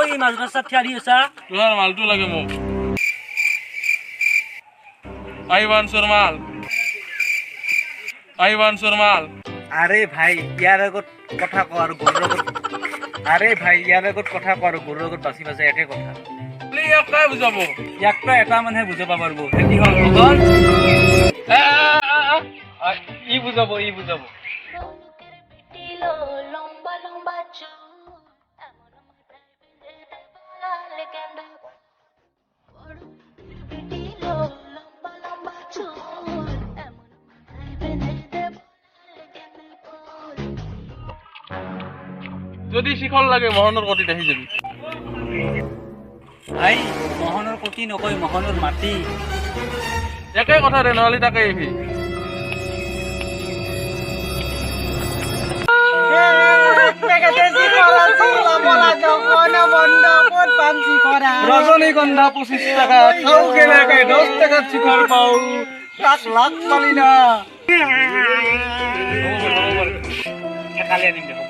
কৈ মাছ ৰাস্তাত থিয়া দি আছা তোমাৰ মালটো লাগে মোক I want your মাল I want your মাল আরে ভাই ইয়ার আগত কথা কও আর গরুর আগত আরে ভাই ইয়ার আগত কথা কও আর গরুর আগত বাসি বাসি একে কথা প্লি একটা বুঝাব একটা এটা মানে বুঝাব পারবো কি হল ভগন ই বুঝাবো লম্বা লম্বা চুল এমন মাথায় বেঁধে বলালে কেন লম্বা লম্বা চুল এমন মাথায় বেঁধে বলালে কেন যদি শিখল লাগে মোহনৰ কটিত আহি যাবি ভাই মোহনৰ কটি নকয় মোহনৰ মাটি একে কথা ৰে নহলি তাকে আহিবি রজনীগন্ধা 25 টাকা খাও কেনেকে 10 টাকা শিখর পাও লাখ লাখ পালি না কালি আনিম দেখো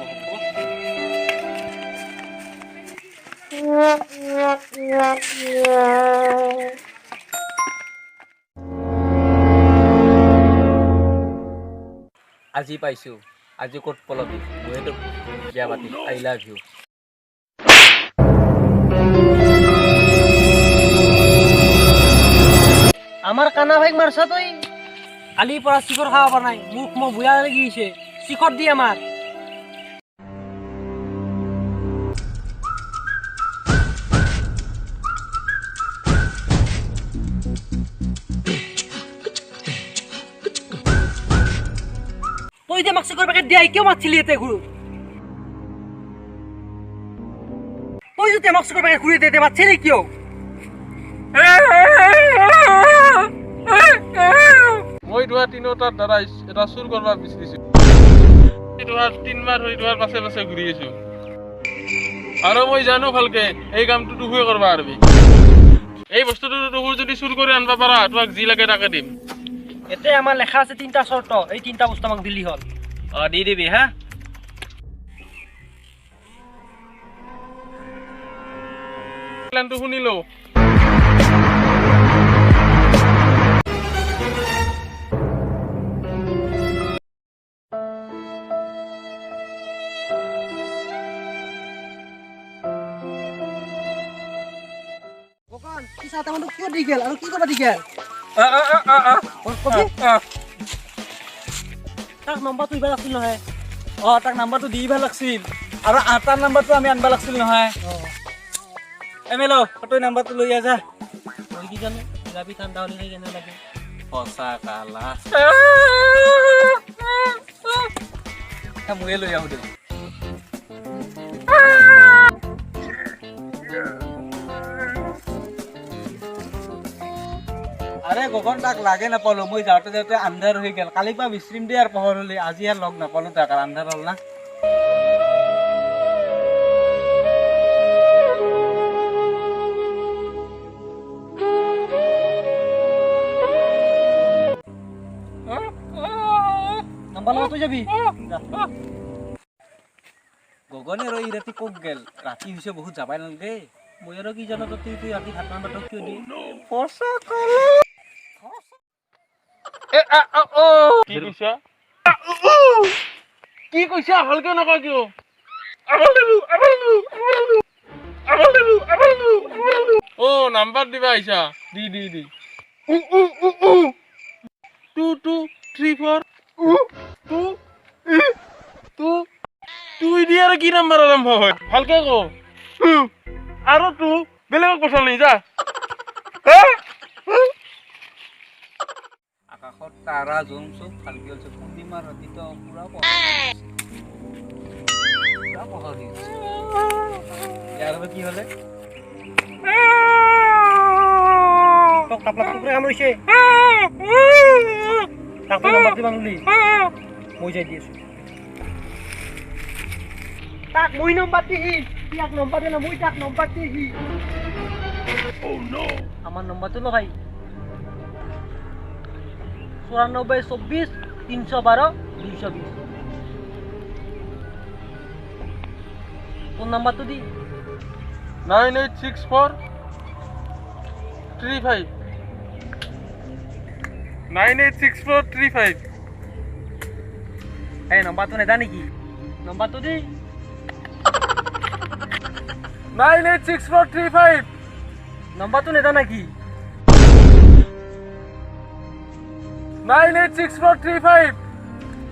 আজি পাইছো আজি ক'ত পলবি মইতো বিয়া পাতি আই লাভ ইউ আমার কানা ভাইক মারছা তুই কালি পৰা শিখর খাওয়া পার নাই মুখ মো বুয়া লাগি গিয়েছে শিখর দি আমার তুই যে মাক শিখর প্যাকেট দিয়াই কেউ মারছিলি এতে ঘুরু তুই যদি মাক শিখর প্যাকেট ঘুরে দিতে মারছিলি কেউ মই দুয়া তিনিটাৰ দ্বাৰা এটা চুৰ কৰিব বিচাৰিছো দুৱাৰ 3 মাহ হৈ দুৱাৰ পাছে পাছে ঘূৰি আছো আৰু মই জানো ভালকে এই কামটো তুহুৱে কৰিব পাৰবি এই বস্তুটো তুহুৰ যদি চুৰ কৰি আনবা পাৰা তোমাক যি লাগে তাকে দিম এতে আমাৰ লেখা আছে 3টা শর্ত এই 3টা বস্তু আমাক দিলি হল দি দিবি হ্যাঁ প্ল্যানটো শুনিলো ভগৱান কি সাথে মানুহ কি দি গেল আৰু কি কৰিব দি গেল তাক নম্বৰটো ইবাৰ আছিল নহয় তাক নম্বৰটো দিবা লাগছিল আৰু আটাৰ নম্বৰটো আমি আনবা লাগছিল নহয় এমেলো তই নম্বৰটো লৈ আছা মই কি জানো যাবি ঠাণ্ডা হলে কেনে লাগে সঁচা কালা মই লৈ আহো দে আরে গগন তাক লাগে নাপালো মই যাওঁতে যাওঁতে আন্ধাৰ হৈ গেল কালি পৰা বিশ্ৰিম দে আৰু পোহৰ হলে আজি আৰু লগ নাপালো তাক আৰু আন্ধাৰ হল না নাম্বাৰ লগত যাবি গগনে আৰু এই ৰাতি ক'ত গেল ৰাতি হৈছে বহুত যাবাই নালাগে মই আৰু কি জানো তুই ৰাতি 7 মান বজাত কিয় দি ফসা কালা কি কৈছা ভালকে নকয় কিয় ও নাম্বার দিবা আইছা দি 2 2 3 4 তুই দিয়ে আর কি নাম্বার আরম্ভ হয় ভালকে কো আর তুই বেলেগ পছন্দ নেই যা আকাশত তারা জুম চুপ ভালকে হচ্ছে পূর্ণিমার রাতি তো পুরা পহর ইয়ার কি হলে টাপলা টুকরে কামড়িছে তাকে নাম্বার দিবা নুলি মই যাই দিয়েছো তাক মই নাম্বার দিহি ইয়াক নাম্বার দে না মই তাক নাম্বার দিহি ও নো আমার নাম্বার তো লগাই 94 24 312 220 কোন নাম্বার তো দি 9864 35 986435 এই নম্বৰটো নেদা নেকি নম্বৰটো দি 986435 নম্বৰটো নেদা নেকি 986435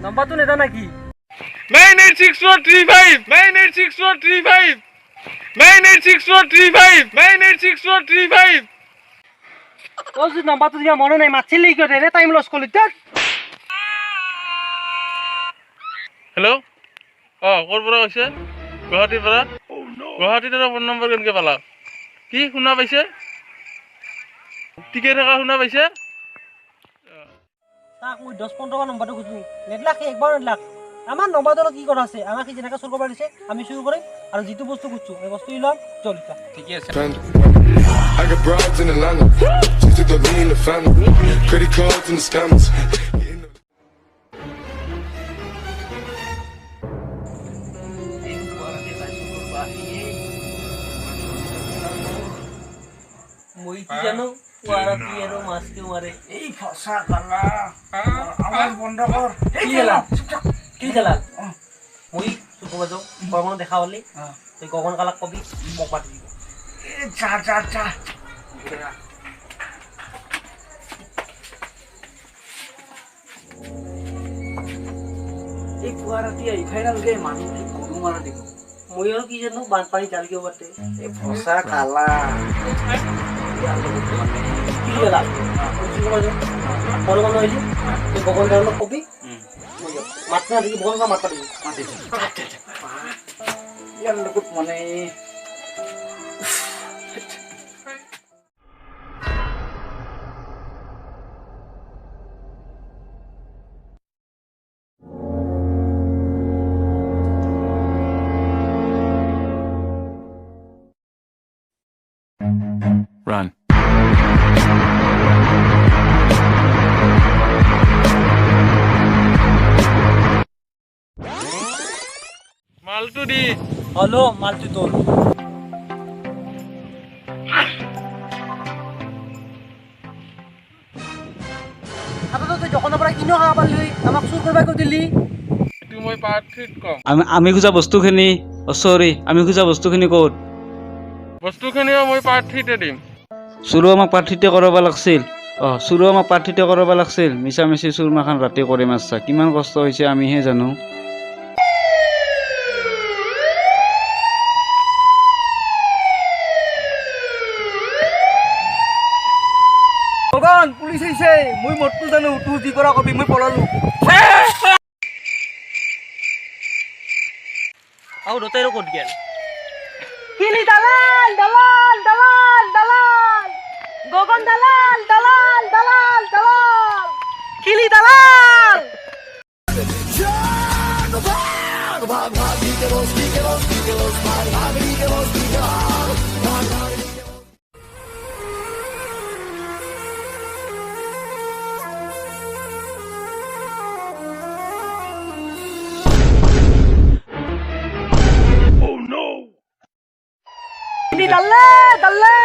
নম্বৰটো নেদা নেকি 986435 986435 986435 986435 ও যদি নম্বৰটো দিয়া মনে নাই মাছিলি কিয় এনে টাইম লছ কৰিলি তাক হেল্ল' ক'ৰ পৰা কৈছে গুৱাহাটীৰ পৰা গুৱাহাটীত এটা ফোন নম্বৰ কেনেকৈ পালা কি শুনা পাইছে টিকেট থকা শুনা পাইছে তাক মই 10-15 বাৰ নম্বৰটো খুজিছো নেদলাক একবাৰ নেদলাক আমাৰ নম্বৰটো কি কৰা আছে আমাক যেনেকৈ চুৰ কৰিব দিছে আমি চুৰ কৰিম আৰু যিটো বস্তু খুজিছো এই বস্তু ল'ম চলিতা ঠিকে আছে I got broads in Atlanta, just to throw me in the family. Credit cards and the scammers. মই কি জানো ওয়ারা কি এর মাছ কে মারে এই ফসা কালা আওয়াজ বন্ধ কর কি জালা কি জালা মই সুকমা যাও গগন দেখা হলি তুই গগন কালাক কবি মোক পাতি দিব এ যা যা যা এই কুয়ারাটি এই ফাইনাল গে মানুষ গরু মারা দিব মই আর কি জানো বানপানি চাল কিও বাতে এই ফসা কালা কি জালা সুকমা যাও বড় বড় হইলি তুই গগন কালাক কবি মাতনা দিবি বগন কা মাত পাতি মাটি ইয়ার লগত মানে Run. মালটো দি হলো মালটি তোল আপাতত তুই যখন পৰা কিনো খাব পাৰলি আমাক চুৰ কৰবা কই দিলি এইটো মই পাৰ্থীত কম আমি খোজা বস্তুখিনি চৰি আমি খোজা বস্তুখিনি ক'ত বস্তুখিনিও মই পাৰ্থীতে দিম চুৰো আমাক প্ৰাৰ্থিত কৰাব লাগছিল চুৰো আমাক প্ৰাৰ্থিত কৰাব লাগছিল মিছা মিছি চুৰমাখান ৰাতি কৰি মাৰছা কিমান কষ্ট হৈছে আমিহে জানো ভগৱান পুলিচ আহিছে মই মতটো জানো তুই যি কৰা কবি মই পলালো আও রতেরও কোট গেল কিলি দালাল দালাল দালাল দালাল গগন দালাল দালাল দালাল দালাল কিলি দালাল কিলি দালে দালে